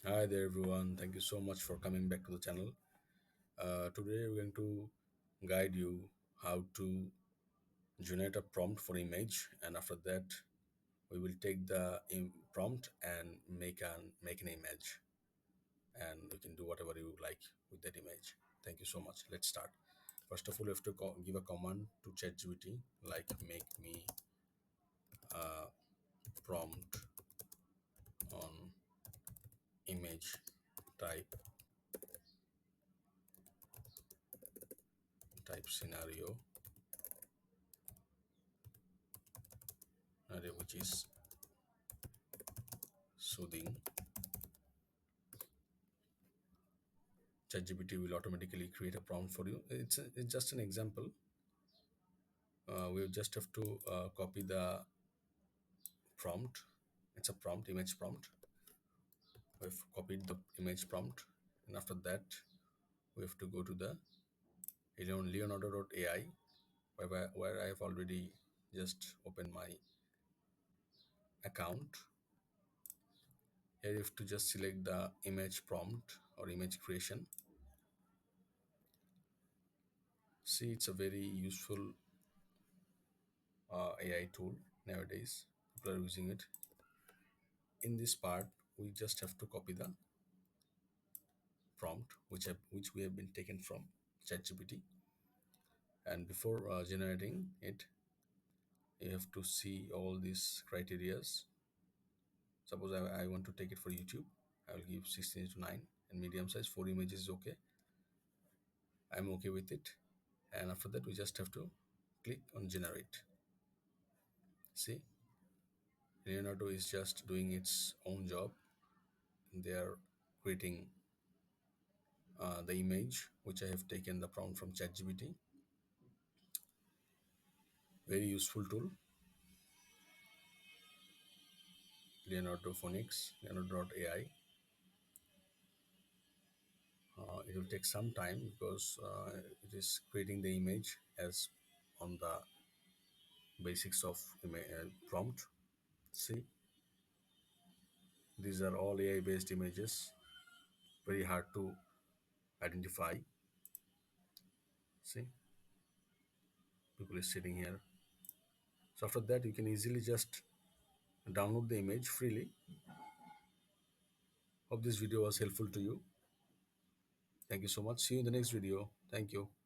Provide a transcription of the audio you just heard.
Hi there, everyone. Thank you so much for coming back to the channel. Today, we're going to guide you how to generate a prompt for image, and after that, we will take the prompt and make an image, and you can do whatever you like with that image. Thank you so much. Let's start. First of all, you have to give a command to ChatGPT like make me a prompt on image type scenario which is soothing. ChatGPT will automatically create a prompt for you. It's just an example. We just have to copy the prompt. It's a prompt, image prompt. We've copied the image prompt, and after that, we have to go to the Leonardo AI, where I have already just opened my account. Here, you have to just select the image prompt or image creation. See, it's a very useful AI tool nowadays. People are using it. In this part, we just have to copy the prompt which we have been taken from ChatGPT, and before generating it, you have to see all these criterias. Suppose I want to take it for YouTube. I will give 16 to 9 and medium size. 4 images is okay. I'm okay with it, and after that we just have to click on generate. See, Leonardo is just doing its own job. They are creating the image which I have taken the prompt from ChatGPT. Very useful tool. Leonardo AI. It will take some time because it is creating the image as on the basics of prompt. See, these are all AI based images, very hard to identify. See, people is sitting here. So after that, you can easily just download the image freely. Hope this video was helpful to you. Thank you so much. See you in the next video. Thank you.